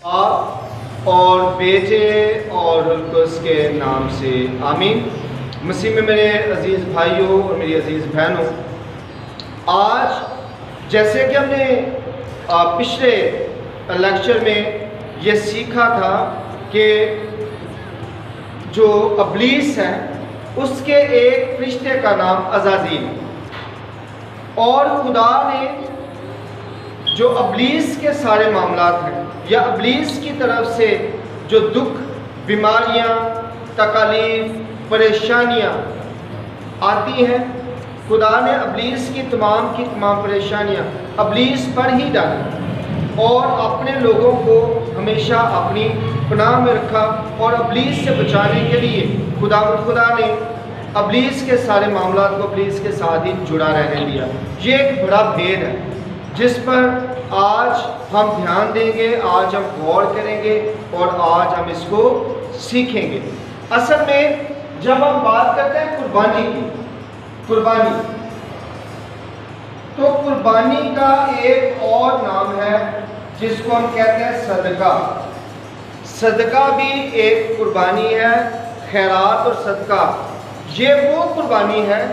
آپ اور بیٹے اور روح القدس کے نام سے آمین۔ مسیح میں میرے عزیز بھائیوں اور میری عزیز بہنوں، آج جیسے کہ ہم نے پچھلے لیکچر میں یہ سیکھا تھا کہ جو ابلیس ہے اس کے ایک فرشتے کا نام عزازیل، اور خدا نے جو ابلیس کے سارے معاملات ہیں یا ابلیس کی طرف سے جو دکھ، بیماریاں، تکالیف، پریشانیاں آتی ہیں، خدا نے ابلیس کی تمام پریشانیاں ابلیس پر ہی ڈالی اور اپنے لوگوں کو ہمیشہ اپنی پناہ میں رکھا، اور ابلیس سے بچانے کے لیے خدا نے ابلیس کے سارے معاملات کو ابلیس کے ساتھ ہی جڑا رہنے دیا۔ یہ ایک بڑا بھید ہے جس پر آج ہم دھیان دیں گے، آج ہم غور کریں گے اور آج ہم اس کو سیکھیں گے۔ اصل میں جب ہم بات کرتے ہیں قربانی کی، تو قربانی کا ایک اور نام ہے جس کو ہم کہتے ہیں صدقہ۔ صدقہ بھی ایک قربانی ہے، خیرات اور صدقہ یہ وہ قربانی ہے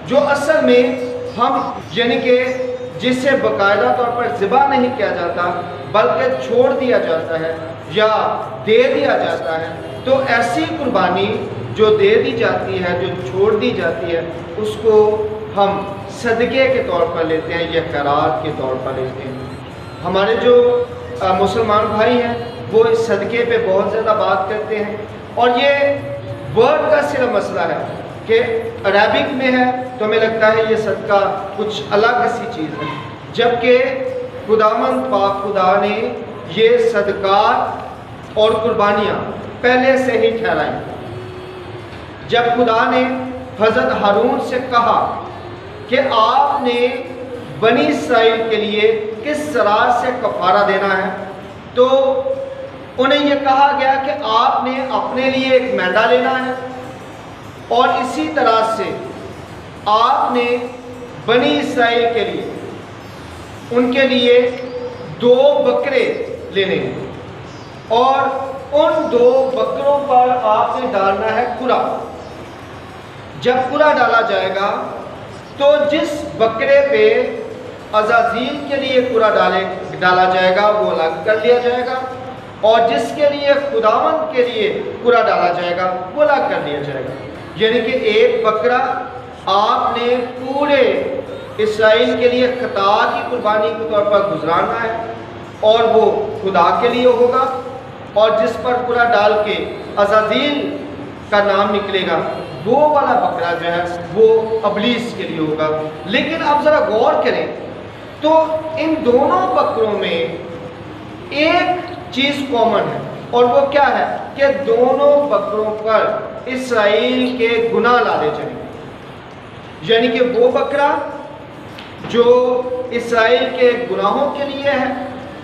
جو اصل میں ہم یعنی کہ جسے باقاعدہ طور پر ذبح نہیں کیا جاتا بلکہ چھوڑ دیا جاتا ہے یا دے دیا جاتا ہے۔ تو ایسی قربانی جو دے دی جاتی ہے، جو چھوڑ دی جاتی ہے، اس کو ہم صدقے کے طور پر لیتے ہیں یا خیرات کے طور پر لیتے ہیں۔ ہمارے جو مسلمان بھائی ہیں وہ اس صدقے پہ بہت زیادہ بات کرتے ہیں، اور یہ ورڈ کا صرف مسئلہ ہے کہ عربک میں ہے تو ہمیں لگتا ہے یہ صدقہ کچھ الگ سی چیز ہے، جبکہ خداوند پاک خدا نے یہ صدقات اور قربانیاں پہلے سے ہی ٹھہرائیں۔ جب خدا نے حضرت ہارون سے کہا کہ آپ نے بنی اسرائیل کے لیے کس طرح سے کفارہ دینا ہے، تو انہیں یہ کہا گیا کہ آپ نے اپنے لیے ایک مینڈا لینا ہے، اور اسی طرح سے آپ نے بنی اسرائیل کے لیے ان کے لیے 2 بکرے لینے ہیں، اور ان 2 بکروں پر آپ نے ڈالنا ہے قرا۔ جب قرا ڈالا جائے گا تو جس بکرے پہ عزازیل کے لیے قرا ڈالا جائے گا وہ الگ کر لیا جائے گا، اور جس کے لیے خداوند کے لیے قرا ڈالا جائے گا وہ الگ کر لیا جائے گا۔ یعنی کہ ایک بکرا آپ نے پورے اسرائیل کے لیے خطا کی قربانی کے طور پر گزرانا ہے، اور وہ خدا کے لیے ہوگا، اور جس پر قرا ڈال کے عزازیل کا نام نکلے گا وہ والا بکرا جو ہے وہ ابلیس کے لیے ہوگا۔ لیکن آپ ذرا غور کریں تو ان دونوں بکروں میں ایک چیز کامن ہے، اور وہ کیا ہے کہ دونوں بکروں پر اسرائیل کے گناہ لادے جائیں گے۔ یعنی کہ وہ بکرا جو اسرائیل کے گناہوں کے لیے ہے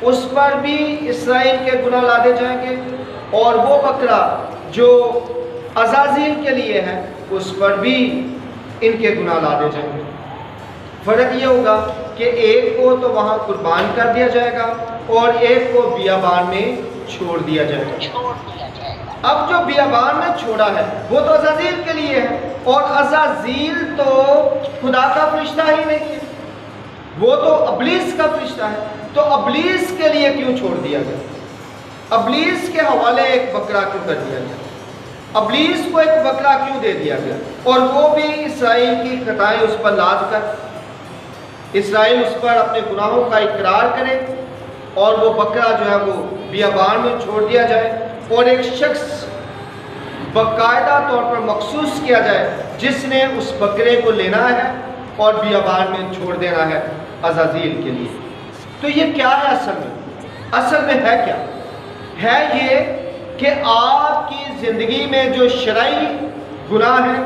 اس پر بھی اسرائیل کے گناہ لادے جائیں گے، اور وہ بکرا جو عزازیل کے لیے ہے اس پر بھی ان کے گناہ لادے جائیں گے۔ فرق یہ ہوگا کہ ایک کو تو وہاں قربان کر دیا جائے گا اور ایک کو بیابان میں چھوڑ دیا جائے گا۔ اب جو بیابان میں چھوڑا ہے وہ تو عزازیل کے لیے ہے، اور عزازیل تو خدا کا فرشتہ ہی نہیں ہے، وہ تو ابلیس کا فرشتہ ہے۔ تو ابلیس کے لیے کیوں چھوڑ دیا گیا؟ ابلیس کے حوالے ایک بکرا کیوں کر دیا گیا؟ ابلیس کو ایک بکرا کیوں دے دیا گیا؟ اور وہ بھی اسرائیل کی خطائیں اس پر لاد کر اسرائیل اس پر اپنے گناہوں کا اقرار کرے، اور وہ بکرا جو ہے وہ بیابان میں چھوڑ دیا جائے، اور ایک شخص باقاعدہ طور پر مخصوص کیا جائے جس نے اس بکرے کو لینا ہے اور بیابان میں چھوڑ دینا ہے عزازیل کے لیے۔ تو یہ کیا ہے اصل میں ہے کیا؟ ہے یہ کہ آپ کی زندگی میں جو شرعی گناہ ہیں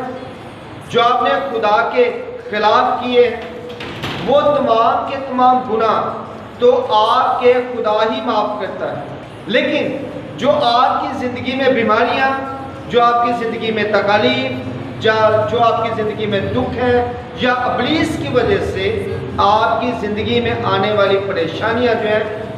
جو آپ نے خدا کے خلاف کیے ہیں، وہ تمام کے تمام گناہ تو آپ کے خدا ہی معاف کرتا ہے، لیکن جو آپ کی زندگی میں بیماریاں، جو آپ کی زندگی میں تکالیف، جو آپ کی زندگی میں دکھ ہے، یا ابلیس کی وجہ سے آپ کی زندگی میں آنے والی پریشانیاں جو ہیں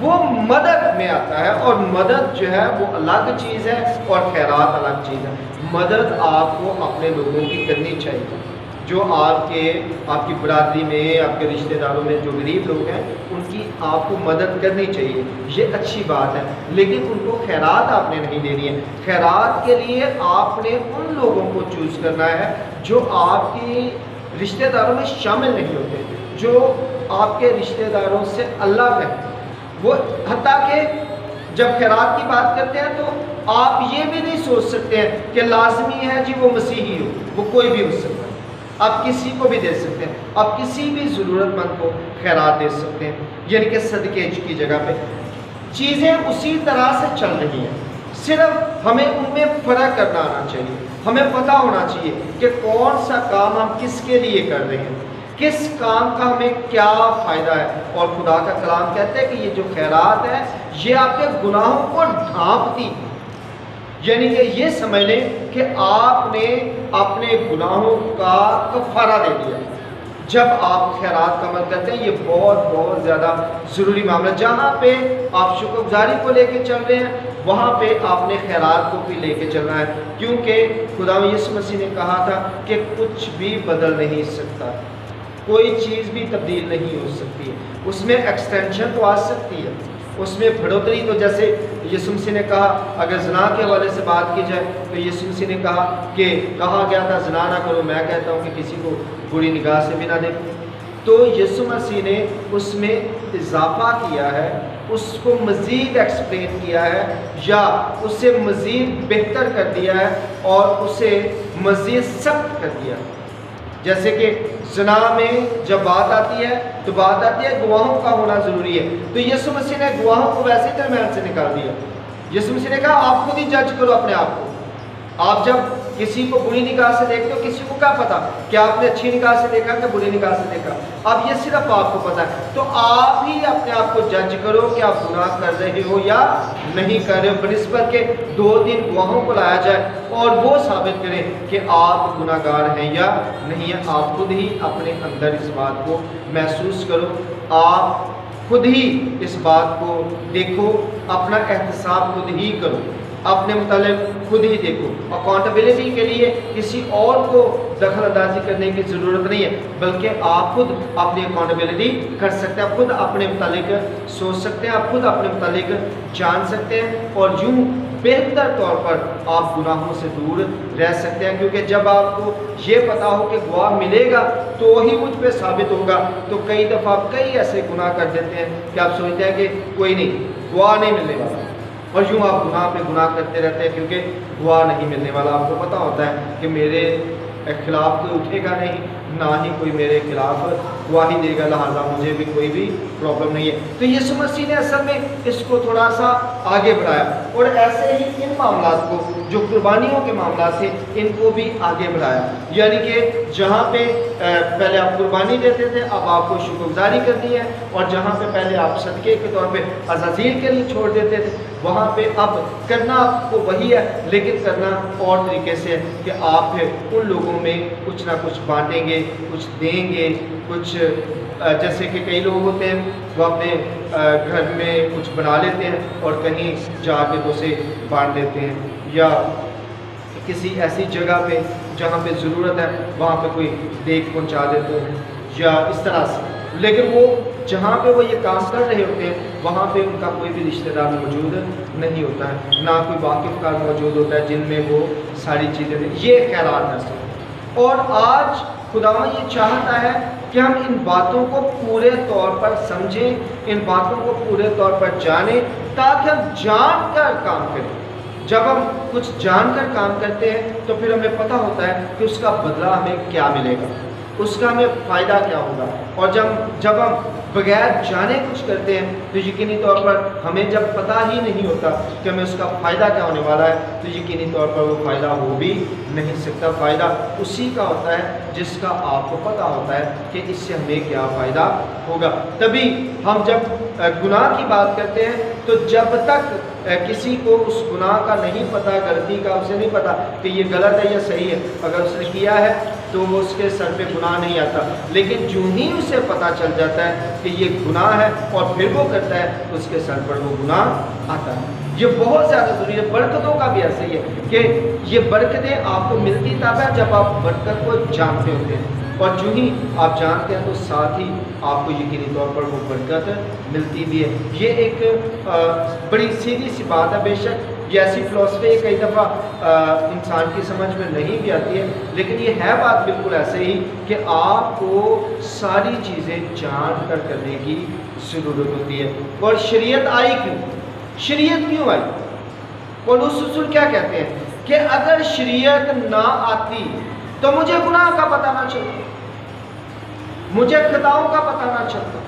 وہ مدد میں آتا ہے، اور مدد جو ہے وہ الگ چیز ہے اور خیرات الگ چیز ہے۔ مدد آپ کو اپنے لوگوں کی کرنی چاہیے، جو آپ کی برادری میں، آپ کے رشتہ داروں میں جو غریب لوگ ہیں ان کی آپ کو مدد کرنی چاہیے، یہ اچھی بات ہے، لیکن ان کو خیرات آپ نے نہیں دینی ہے۔ خیرات کے لیے آپ نے ان لوگوں کو چوز کرنا ہے جو آپ کی رشتہ داروں میں شامل نہیں ہوتے، جو آپ کے رشتہ داروں سے الگ ہے۔ وہ حتیٰ کہ جب خیرات کی بات کرتے ہیں تو آپ یہ بھی نہیں سوچ سکتے ہیں کہ لازمی ہے جی وہ مسیحی ہو، وہ کوئی بھی ہو سکتا ہے، آپ کسی کو بھی دے سکتے ہیں، آپ کسی بھی ضرورت مند کو خیرات دے سکتے ہیں، یعنی کہ صدقے کی جگہ پہ چیزیں اسی طرح سے چل رہی ہیں، صرف ہمیں ان میں فرق کرنا آنا چاہیے، ہمیں پتہ ہونا چاہیے کہ کون سا کام ہم کس کے لیے کر رہے ہیں، کس کام کا ہمیں کیا فائدہ ہے۔ اور خدا کا کلام کہتا ہے کہ یہ جو خیرات ہے یہ آپ کے گناہوں کو ڈھانپتی، یعنی کہ یہ سمجھ لیں کہ آپ نے اپنے گناہوں کا کفارہ دے دیا جب آپ خیرات کا عمل کرتے ہیں۔ یہ بہت بہت زیادہ ضروری معاملہ، جہاں پہ آپ شکر گزاری کو لے کے چل رہے ہیں وہاں پہ آپ نے خیرات کو بھی لے کے چلنا ہے، کیونکہ خدا یسوع مسیح نے کہا تھا کہ کچھ بھی بدل نہیں سکتا، کوئی چیز بھی تبدیل نہیں ہو سکتی ہے، اس میں ایکسٹینشن تو آ سکتی ہے، اس میں بڑھوتری، تو جیسے یسوع مسیح نے کہا، اگر زنا کے حوالے سے بات کی جائے تو یسوع مسیح نے کہا کہ کہا گیا تھا زنا نہ کرو، میں کہتا ہوں کہ کسی کو بری نگاہ سے بھی نہ دیکھو، تو یسوع مسیح نے اس میں اضافہ کیا ہے، اس کو مزید ایکسپلین کیا ہے یا اسے مزید بہتر کر دیا ہے اور اسے مزید سخت کر دیا ہے۔ جیسے کہ زنا میں جب بات آتی ہے تو بات آتی ہے گواہوں کا ہونا ضروری ہے، تو یسوع مسیح نے گواہوں کو ویسے درمیان سے نکال دیا۔ یسوع مسیح نے کہا آپ خود ہی جج کرو اپنے آپ کو، آپ جب کسی کو بری نگاہ سے دیکھتے ہو، کسی کو کیا پتا کہ آپ نے اچھی نگاہ سے دیکھا کہ بری نگاہ سے دیکھا، اب یہ صرف آپ کو پتا ہے، تو آپ ہی اپنے آپ کو جج کرو کہ آپ گناہ کر رہے ہو یا نہیں کر رہے ہو، بنسبت کے 2-3 گواہوں کو لایا جائے اور وہ ثابت کریں کہ آپ گناہ گار ہیں یا نہیں ہیں۔ آپ خود ہی اپنے اندر اس بات کو محسوس کرو، آپ خود ہی اس بات کو دیکھو، اپنا احتساب خود ہی کرو، اپنے متعلق خود ہی دیکھو۔ اکاؤنٹیبلٹی کے لیے کسی اور کو دخل اندازی کرنے کی ضرورت نہیں ہے، بلکہ آپ خود اپنی اکاؤنٹیبلٹی کر سکتے ہیں، آپ خود اپنے متعلق سوچ سکتے ہیں، آپ خود اپنے متعلق جان سکتے ہیں، اور یوں بہتر طور پر آپ گناہوں سے دور رہ سکتے ہیں، کیونکہ جب آپ کو یہ پتا ہو کہ گواہ ملے گا تو ہی مجھ پہ ثابت ہوگا، تو کئی دفعہ کئی ایسے گناہ کر دیتے ہیں کہ آپ سوچتے ہیں کہ کوئی نہیں، گواہ نہیں ملنے والا، اور یوں آپ گناہ پہ گناہ کرتے رہتے ہیں کیونکہ گواہ نہیں ملنے والا۔ آپ کو پتہ ہوتا ہے کہ میرے خلاف کوئی اٹھے گا نہیں، نہ ہی کوئی میرے خلاف گواہی دے گا، لہٰذا مجھے بھی کوئی بھی پرابلم نہیں ہے۔ تو یسوع مسیح نے اصل میں اس کو تھوڑا سا آگے بڑھایا، اور ایسے ہی ان معاملات کو جو قربانیوں کے معاملات تھے ان کو بھی آگے بڑھایا، یعنی کہ جہاں پہ پہلے آپ قربانی دیتے تھے اب آپ کو شکر گزاری کرنی ہے، اور جہاں پہ پہلے آپ صدقے کے طور پہ عزازیل کے لیے چھوڑ دیتے تھے وہاں پہ اب کرنا آپ کو وہی ہے، لیکن کرنا اور طریقے سے ہے کہ آپ ان لوگوں میں کچھ نہ کچھ بانٹیں گے، کچھ دیں گے، کچھ جیسے کہ کئی لوگ ہوتے ہیں وہ اپنے گھر میں کچھ بنا لیتے ہیں اور کہیں جا کے اسے بانٹ دیتے ہیں، یا کسی ایسی جگہ پہ جہاں پہ ضرورت ہے وہاں پہ کوئی دیکھ پہنچا دیتے ہیں یا اس طرح سے، لیکن وہ جہاں پہ وہ یہ کام کر رہے ہوتے ہیں وہاں پہ ان کا کوئی بھی رشتہ دار موجود نہیں ہوتا ہے، نہ کوئی واقف کار موجود ہوتا ہے جن میں وہ ساری چیزیں دیں۔ یہ خیرات ہے۔ اور آج خداوند یہ چاہتا ہے کہ ہم ان باتوں کو پورے طور پر سمجھیں، ان باتوں کو پورے طور پر جانیں، تاکہ ہم جان کر کام کریں۔ جب ہم کچھ جان کر کام کرتے ہیں تو پھر ہمیں پتہ ہوتا ہے کہ اس کا بدلہ ہمیں کیا ملے گا، اس کا ہمیں فائدہ کیا ہوگا، اور جب ہم بغیر جانے کچھ کرتے ہیں تو یقینی طور پر ہمیں جب پتہ ہی نہیں ہوتا کہ ہمیں اس کا فائدہ کیا ہونے والا ہے تو یقینی طور پر وہ فائدہ ہو بھی نہیں سکتا۔ فائدہ اسی کا ہوتا ہے جس کا آپ کو پتہ ہوتا ہے کہ اس سے ہمیں کیا فائدہ ہوگا۔ تبھی ہم جب گناہ کی بات کرتے ہیں تو جب تک کسی کو اس گناہ کا نہیں پتہ، غلطی کا اسے نہیں پتہ کہ یہ غلط ہے یا صحیح ہے، اگر اس نے کیا ہے تو وہ اس کے سر پہ گناہ نہیں آتا، لیکن جو ہی اسے پتہ چل جاتا ہے کہ یہ گناہ ہے اور پھر وہ کرتا ہے تو اس کے سر پر وہ گناہ آتا ہے۔ یہ بہت زیادہ ضروری ہے۔ برکتوں کا بھی ایسا ہی ہے کہ یہ برکتیں آپ کو ملتی تب ہے جب آپ برکت کو جانتے ہوتے ہیں، اور جو ہی آپ جانتے ہیں تو ساتھ ہی آپ کو یقینی طور پر وہ برکت ملتی بھی ہے۔ یہ ایک بڑی سیدھی سی بات ہے، بے شک یہ ایسی فلسفی کئی دفعہ انسان کی سمجھ میں نہیں بھی آتی ہے، لیکن یہ ہے بات بالکل ایسے ہی کہ آپ کو ساری چیزیں جان کر کرنے کی ضرورت ہوتی ہے۔ اور شریعت آئی کیوں؟ شریعت کیوں آئی؟ پولس رسول کیا کہتے ہیں کہ اگر شریعت نہ آتی تو مجھے گناہ کا پتہ نہ چلتا، مجھے خطاؤں کا پتہ نہ چلتا،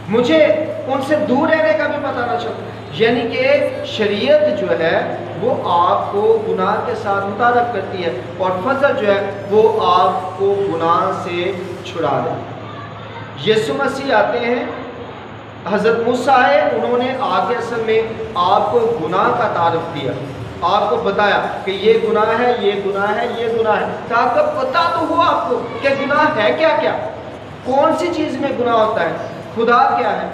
مجھے ان سے دور رہنے کا بھی پتہ نہ چلتا۔ یعنی کہ شریعت جو ہے وہ آپ کو گناہ کے ساتھ متعارف کرتی ہے، اور فضل جو ہے وہ آپ کو گناہ سے چھڑا دے۔ یسوع مسیح آتے ہیں، حضرت موسیٰ آئے، انہوں نے آگے اصل میں آپ کو گناہ کا تعارف دیا، آپ کو بتایا کہ یہ گناہ ہے، یہ گناہ ہے، یہ گناہ ہے، تاکہ پتہ تو ہو آپ کو کہ گناہ ہے کیا کیا، کون سی چیز میں گناہ ہوتا ہے، خدا کیا ہے،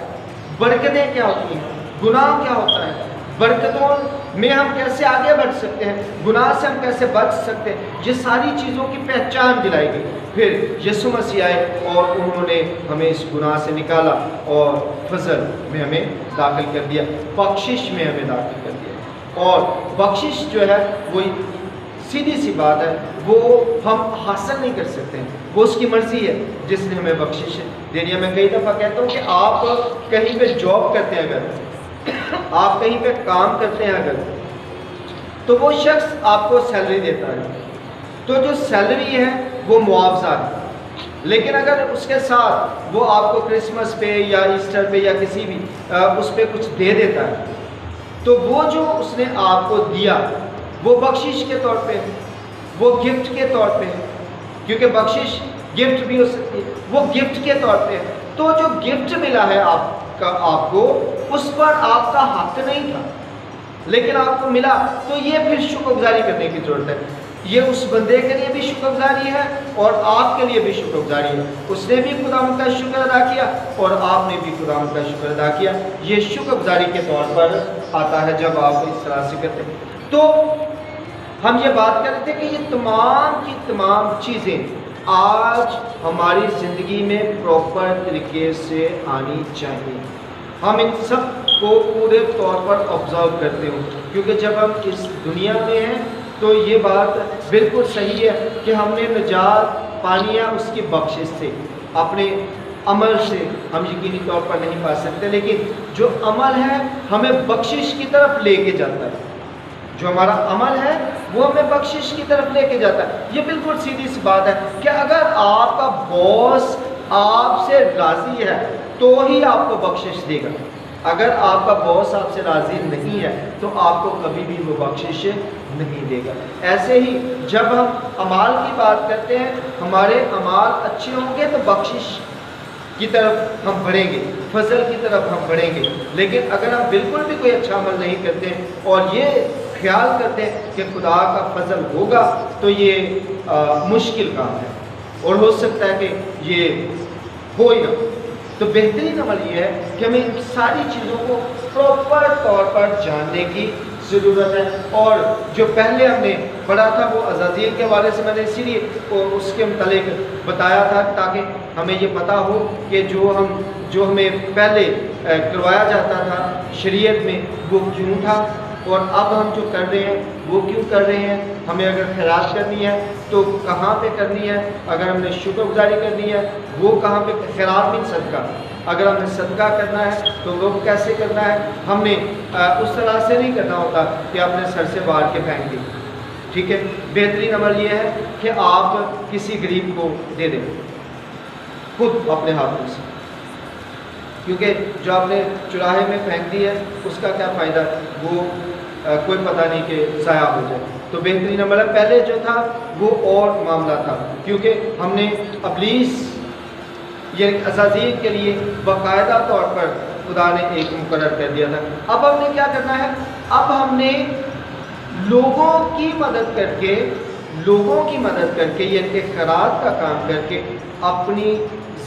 برکتیں کیا ہوتی ہیں، گناہ کیا ہوتا ہے، برکتوں میں ہم کیسے آگے بڑھ سکتے ہیں، گناہ سے ہم کیسے بچ سکتے ہیں، یہ ساری چیزوں کی پہچان دلائی گئی۔ پھر یسوع مسیح آئے اور انہوں نے ہمیں اس گناہ سے نکالا اور فضل میں ہمیں داخل کر دیا، بخشش میں ہمیں داخل کر دیا۔ اور بخشش جو ہے وہ سیدھی سی بات ہے، وہ ہم حاصل نہیں کر سکتے ہیں، وہ اس کی مرضی ہے جس نے ہمیں بخشش دینی ہے۔ میں کئی دفعہ کہتا ہوں کہ آپ کہیں پہ جاب کرتے ہیں، اگر آپ کہیں پہ کام کرتے ہیں اگر، تو وہ شخص آپ کو سیلری دیتا ہے، تو جو سیلری ہے وہ معاوضہ ہے، لیکن اگر اس کے ساتھ وہ آپ کو کرسمس پہ یا ایسٹر پہ یا کسی بھی اس پہ کچھ دے دیتا ہے، تو وہ جو اس نے آپ کو دیا وہ بخشش کے طور پہ، وہ گفٹ کے طور پہ، کیونکہ بخشش گفٹ بھی ہو سکتی ہے، وہ گفٹ کے طور پہ، تو جو گفٹ ملا ہے آپ کو اس پر آپ کا حق نہیں تھا، لیکن آپ کو ملا، تو یہ پھر شکر گزاری کرنے کی ضرورت ہے۔ یہ اس بندے کے لیے بھی شکر گزاری ہے اور آپ کے لیے بھی شکر گزاری ہے، اس نے بھی خداوند کا شکر ادا کیا اور آپ نے بھی خداوند کا شکر ادا کیا۔ یہ شکر گزاری کے طور پر آتا ہے جب آپ اس طرح سے کرتے ہیں۔ تو ہم یہ بات کر رہے تھے کہ یہ تمام کی تمام چیزیں آج ہماری زندگی میں پراپر طریقے سے آنی چاہیے، ہم ان سب کو پورے طور پر آبزرو کرتے ہوں، کیونکہ جب ہم اس دنیا میں ہیں تو یہ بات بالکل صحیح ہے کہ ہم نے نجات پانی ہے اس کی بخشش سے، اپنے عمل سے ہم یقینی طور پر نہیں پا سکتے، لیکن جو عمل ہے ہمیں بخشش کی طرف لے کے جاتا ہے، جو ہمارا عمل ہے وہ ہمیں بخشش کی طرف لے کے جاتا ہے۔ یہ بالکل سیدھی سی بات ہے کہ اگر آپ کا باس آپ سے راضی ہے تو ہی آپ کو بخشش دے گا، اگر آپ کا باس آپ سے راضی نہیں ہے تو آپ کو کبھی بھی وہ بخشش نہیں دے گا۔ ایسے ہی جب ہم اعمال کی بات کرتے ہیں، ہمارے اعمال اچھے ہوں گے تو بخشش کی طرف ہم بڑھیں گے، فضل کی طرف ہم بڑھیں گے، لیکن اگر ہم بالکل بھی کوئی اچھا عمل نہیں کرتے اور یہ خیال کرتے ہیں کہ خدا کا فضل ہوگا تو یہ مشکل کام ہے اور ہو سکتا ہے کہ یہ ہو ہی نہ۔ تو بہترین عمل یہ ہے کہ ہمیں ان ساری چیزوں کو پراپر طور پر جاننے کی ضرورت ہے، اور جو پہلے ہم نے پڑھا تھا وہ عزازیل کے حوالے سے میں نے اسی لیے اس کے متعلق بتایا تھا تاکہ ہمیں یہ پتہ ہو کہ جو ہمیں پہلے کروایا جاتا تھا شریعت میں وہ کیوں تھا، اور اب ہم جو کر رہے ہیں وہ کیوں کر رہے ہیں۔ ہمیں اگر خیرات کرنی ہے تو کہاں پہ کرنی ہے، اگر ہم نے شکر گزاری کرنی ہے وہ کہاں پہ، خیرات بھی صدقہ، اگر ہم نے صدقہ کرنا ہے تو وہ کیسے کرنا ہے، ہم نے اس طرح سے نہیں کرنا ہوتا کہ اپنے سر سے باہر کے پھینک دیں، ٹھیک ہے۔ بہترین عمل یہ ہے کہ آپ کسی غریب کو دے دیں خود اپنے ہاتھوں سے، کیونکہ جو آپ نے چراہے میں پھینک دی ہے اس کا کیا فائدہ، وہ کوئی پتہ نہیں کہ ضائع ہو جائے۔ تو بہترین عمل ہے۔ پہلے جو تھا وہ اور معاملہ تھا، کیونکہ ہم نے ابلیس یہ عزازیل کے لیے باقاعدہ طور پر خدا نے ایک مقرر کر دیا تھا۔ اب ہم نے کیا کرنا ہے، اب ہم نے لوگوں کی مدد کر کے یعنی کہ خیرات کا کام کر کے اپنی